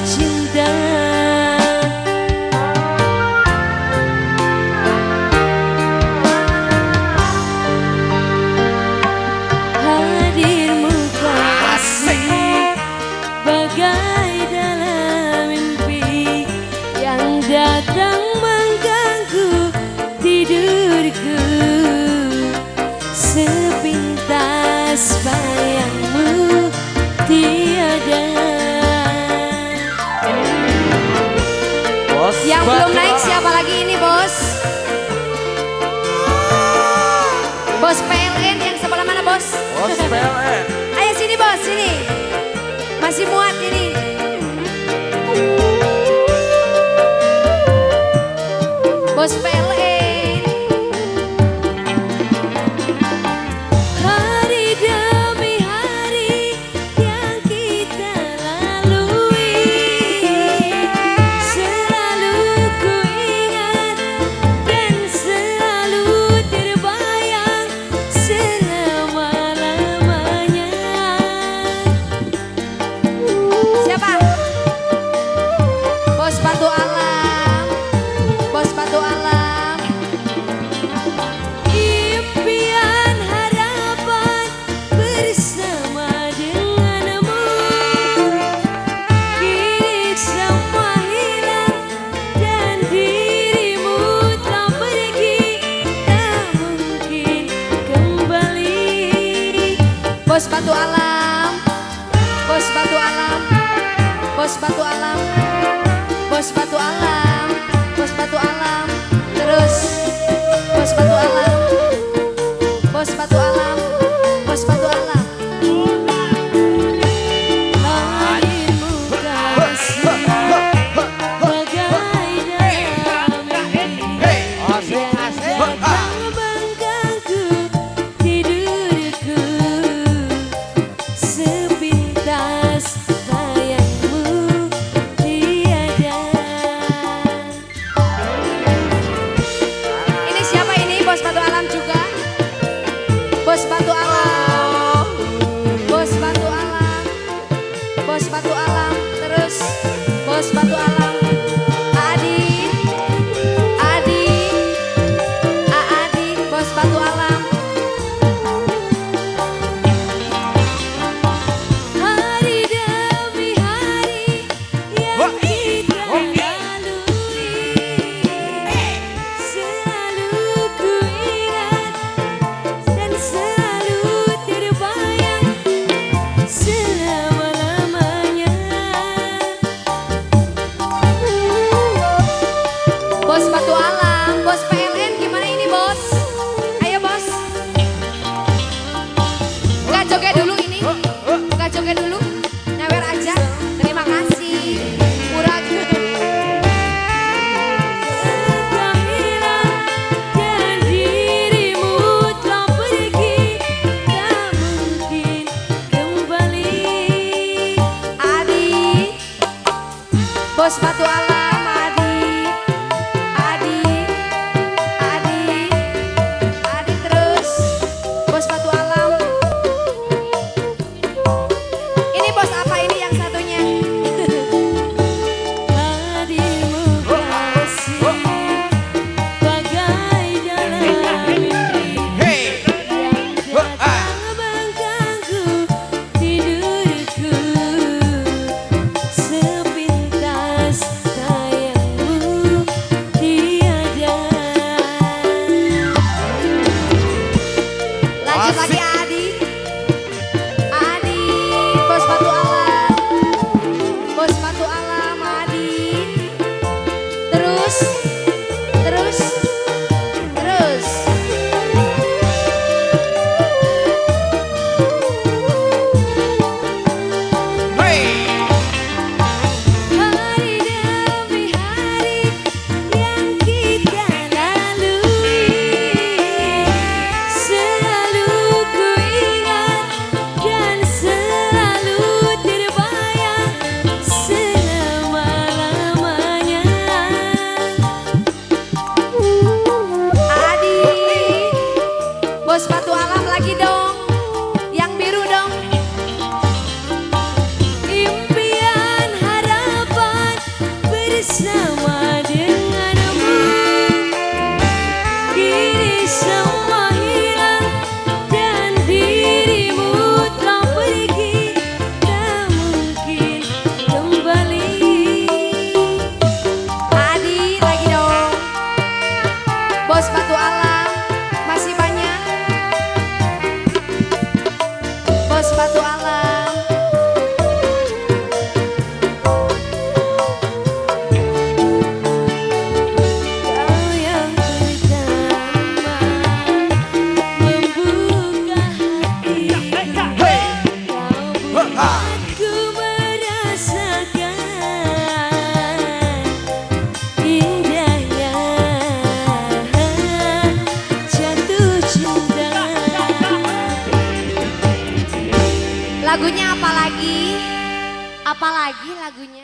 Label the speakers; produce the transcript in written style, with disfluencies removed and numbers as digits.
Speaker 1: cinta. Hadirmu kasih bagai dalam mimpi yang datang mengganggu tidurku. Sepintas bayangmu tiada. Bos, yang belum naik siapa lagi ini bos? Bos PLN yang sebelah mana bos?
Speaker 2: Bos PLN.
Speaker 1: Ayo sini bos, sini. Masih muat ini. Bos PLN. Hari demi hari yang kita lalui, selalu ku ingat dan selalu terbayang selama-lamanya. Siapa? Bos Batu Alam. Bos Batu Alam. Impian harapan bersama denganmu, kini semua hilang dan dirimu telah pergi, tak mungkin kembali. Bos Batu Alam. Bos Batu Alam. Bos Batu Alam. Bos Batu Alam. Bos Batu Alam. Terus Bos Batu Alam. Bos Batu Alam. Bos Batu Alam. Hadirmu kasih bagai dalam mimpi yang datang mengganggu tidurku. Sepintas bayangmu tiada. Ini siapa ini? Bos Batu Alam juga. Bos Batu Alam. Bos Batu Alam. Bos Batu Alam. Terus Bos Batu Alam. Adi. Adi. Adi. Bos Batu Alam. Hari demi hari yang kita lalui, selalu ku ingat dan selalu terbayang selama-lamanya. Bos Batu Alam, Bos PLN gimana ini bos? Ayo bos. Enggak joget dulu ini. Enggak joget dulu. Nyawer aja. Terima kasih. Murah juga. Sudah hilang dan dirimu telah pergi, tak mungkin kembali. Adi. Bos Batu Alam. Adi. Adi. Adi. Adi terus. Bos Batu Alam. Ini bos apa ini yang satunya? Hadirmu kasih bagai dalam mimpi yang datang mengganggu tidurku. Sepintas sayangmu tiada. Lanjut lagi Adi. Adi. Bos Batu Alam. Bos Batu Alam. Adi. Terus. Terus. Terus. Hari demi hari yang kita lalui, selalu ku ingat dan selalu terbayang selama-lamanya. Adi. Bos Batu Alam lagi dong. Yang biru dong. Impian harap Aku merasakan indahnya jatuh cinta. Lagunya apa lagi? Apa lagi lagunya?